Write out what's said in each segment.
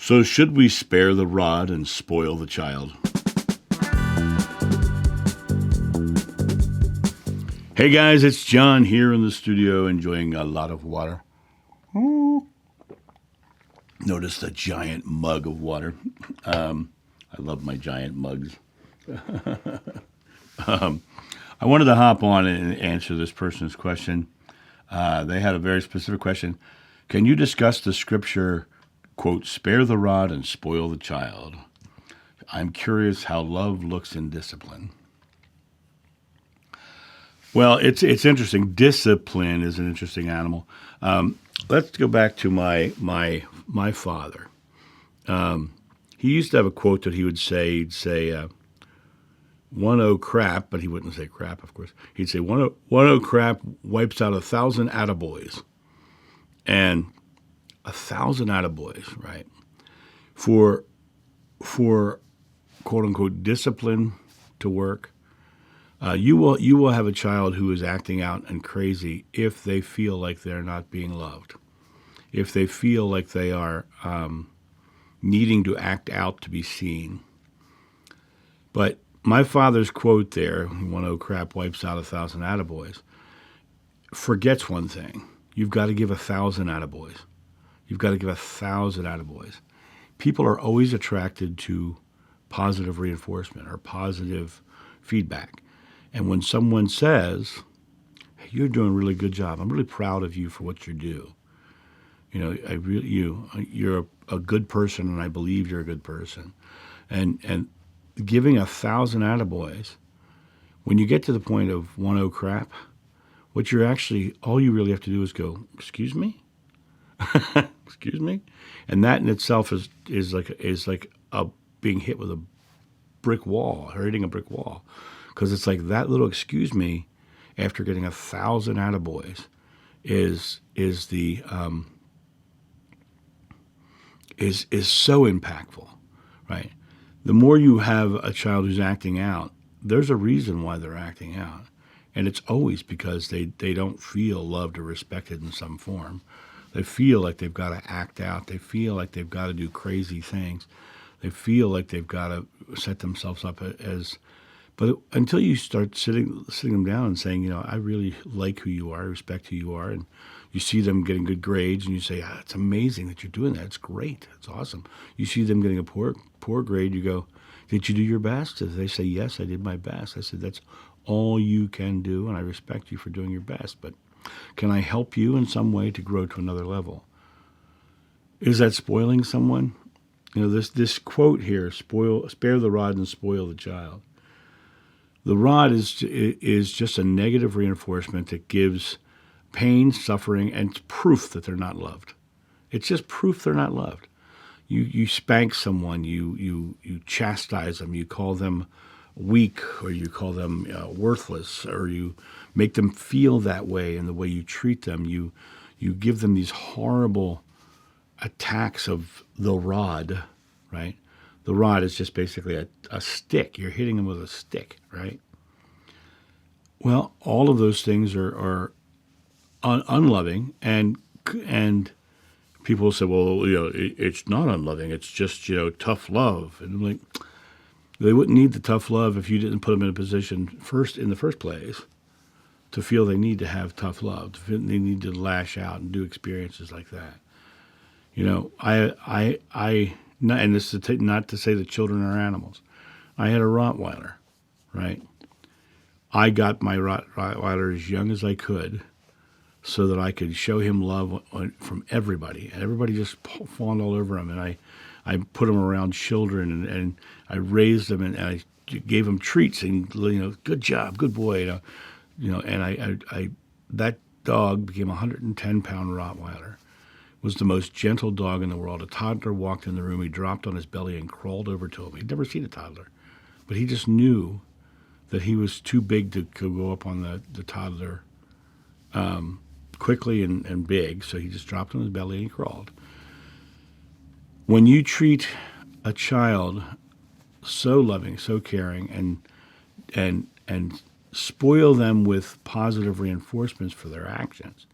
So should we spare the rod and spoil the child? Hey guys, it's John here in the studio enjoying a lot of water. Notice the giant mug of water. I love my giant mugs. I wanted to hop on and answer this person's question. They had a very specific question. Can you discuss the scripture, quote, spare the rod and spoil the child? I'm curious how love looks in discipline. Well, it's interesting. Discipline is an interesting animal. Let's go back to my father. He used to have a quote that he would say. He'd say, "One o crap," but he wouldn't say crap, of course. He'd say, "One o crap wipes out 1,000 attaboys," and 1,000 attaboys, right? For quote unquote discipline to work. You will have a child who is acting out and crazy if they feel like they're not being loved, if they feel like they are needing to act out to be seen. But my father's quote there, "One oh crap wipes out 1,000 attaboys," forgets one thing. You've got to give 1,000 attaboys. You've got to give 1,000 attaboys. People are always attracted to positive reinforcement or positive feedback. And when someone says, "Hey, you're doing a really good job. I'm really proud of you for what you do. You know, you're a good person, and I believe you're a good person." And giving 1,000 attaboys, when you get to the point of one oh crap, all you really have to do is go, "Excuse me, excuse me," and that in itself is like being hit with a brick wall, or hitting a brick wall. Because it's like that little "excuse me" after getting 1,000 attaboys is so impactful, right? The more you have a child who's acting out, there's a reason why they're acting out, and it's always because they don't feel loved or respected in some form. They feel like they've got to act out. They feel like they've got to do crazy things. They feel like they've got to set themselves up as. But until you start sitting them down and saying, "I really like who you are, I respect who you are," and you see them getting good grades, and you say, "It's amazing that you're doing that. It's great. It's awesome." You see them getting a poor grade, you go, "Did you do your best?" If they say, "Yes, I did my best," I said, "That's all you can do, and I respect you for doing your best. But can I help you in some way to grow to another level?" Is that spoiling someone? This quote here: spare the rod and spoil the child. The rod is just a negative reinforcement that gives pain, suffering, and proof that they're not loved. It's just proof they're not loved. You spank someone, you chastise them, you call them weak, or you call them worthless, or you make them feel that way in the way you treat them. You give them these horrible attacks of the rod, right? The rod is just basically a stick. You're hitting them with a stick, right? Well, all of those things are unloving, and people say, "Well, it's not unloving. It's just tough love." And I'm like, they wouldn't need the tough love if you didn't put them in a position in the first place to feel they need to have tough love. To feel they need to lash out and do experiences like that. And this is not to say that children are animals. I had a Rottweiler, right? I got my Rottweiler as young as I could so that I could show him love from everybody. And everybody just fawned all over him. And I put him around children, and I raised them, and I gave him treats, and good job, good boy. And I that dog became a 110-pound Rottweiler. Was the most gentle dog in the world. A toddler walked in the room. He dropped on his belly and crawled over to him. He'd never seen a toddler, but he just knew that he was too big to go up on the toddler quickly and big, so he just dropped on his belly and he crawled. When you treat a child so loving, so caring, and spoil them with positive reinforcements for their actions,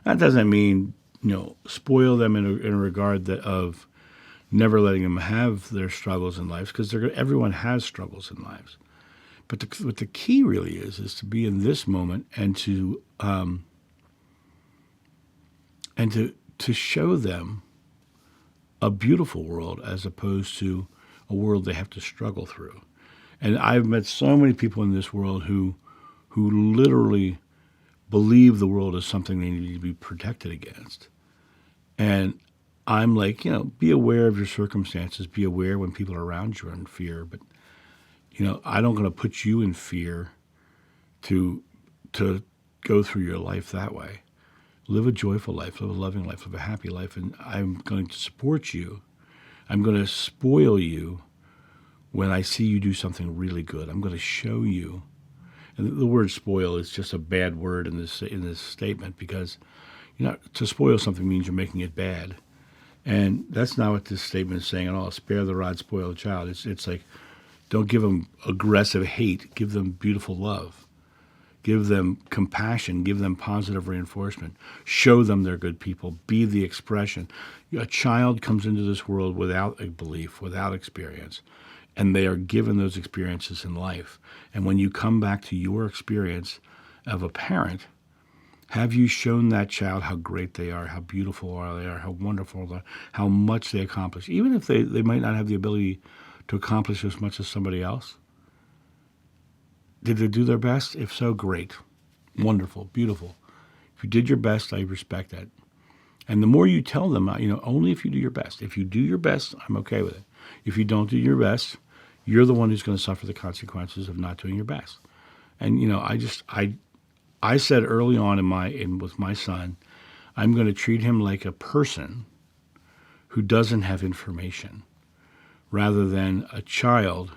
that doesn't mean spoil them in a regard of never letting them have their struggles in life, because everyone has struggles in lives. But what the key really is to be in this moment and to show them a beautiful world as opposed to a world they have to struggle through. And I've met so many people in this world who literally believe the world is something they need to be protected against. And I'm like, be aware of your circumstances. Be aware when people around you are in fear. But, I don't going to put you in fear to go through your life that way. Live a joyful life, live a loving life, live a happy life. And I'm going to support you. I'm going to spoil you when I see you do something really good. I'm going to show you. And the word spoil is just a bad word in this statement, because to spoil something means you're making it bad. And that's not what this statement is saying at all. Spare the rod, spoil the child. It's like, don't give them aggressive hate. Give them beautiful love. Give them compassion. Give them positive reinforcement. Show them they're good people. Be the expression. A child comes into this world without a belief, without experience, and they are given those experiences in life. And when you come back to your experience of a parent, have you shown that child how great they are, how beautiful they are, how wonderful they are, how much they accomplish, even if they might not have the ability to accomplish as much as somebody else? Did they do their best? If so, great. Wonderful. Beautiful. If you did your best, I respect that. And the more you tell them, only if you do your best. If you do your best, I'm okay with it. If you don't do your best, you're the one who's going to suffer the consequences of not doing your best. And, I said early on with my son, I'm going to treat him like a person who doesn't have information, rather than a child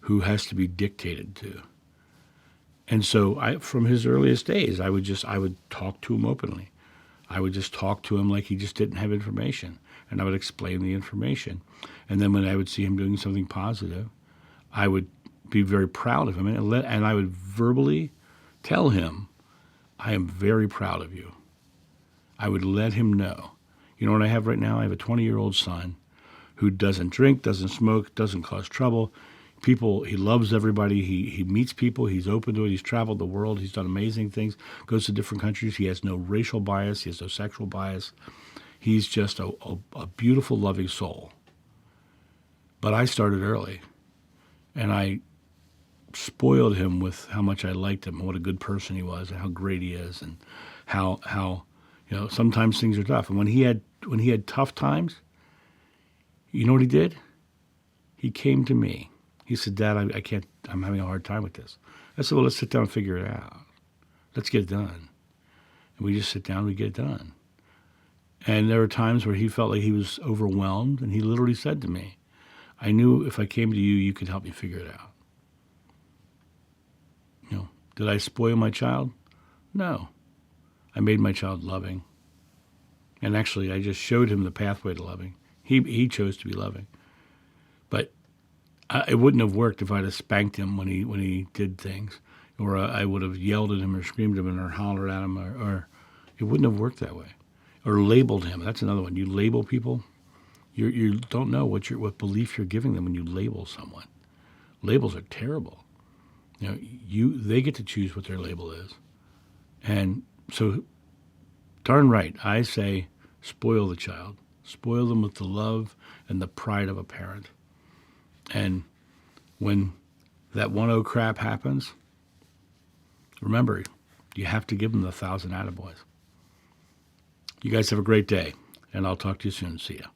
who has to be dictated to. And so from his earliest days, I would talk to him openly. I would just talk to him like he just didn't have information, and I would explain the information. And then when I would see him doing something positive, I would be very proud of him, and I would verbally tell him, I am very proud of you. I would let him know. You know what I have right now? I have a 20-year-old son who doesn't drink, doesn't smoke, doesn't cause trouble. He loves everybody. He meets people. He's open to it. He's traveled the world. He's done amazing things, goes to different countries. He has no racial bias. He has no sexual bias. He's just a beautiful, loving soul. But I started early, and I spoiled him with how much I liked him, and what a good person he was, and how great he is, and how sometimes things are tough. And when he had tough times, you know what he did? He came to me. He said, Dad, I can't, I'm having a hard time with this. I said, well, let's sit down and figure it out. Let's get it done. And we just sit down and we get it done. And there were times where he felt like he was overwhelmed, and he literally said to me, I knew if I came to you, you could help me figure it out. Did I spoil my child? No. I made my child loving. And actually, I just showed him the pathway to loving. He chose to be loving. But it wouldn't have worked if I'd have spanked him when he did things, or I would have yelled at him or screamed at him or hollered at him, or it wouldn't have worked that way. Or labeled him. That's another one. You label people, you don't know what belief you're giving them when you label someone. Labels are terrible. They get to choose what their label is. And so, darn right, I say spoil the child. Spoil them with the love and the pride of a parent. And when that 1-0 crap happens, remember, you have to give them the 1,000 attaboys. You guys have a great day, and I'll talk to you soon. See ya.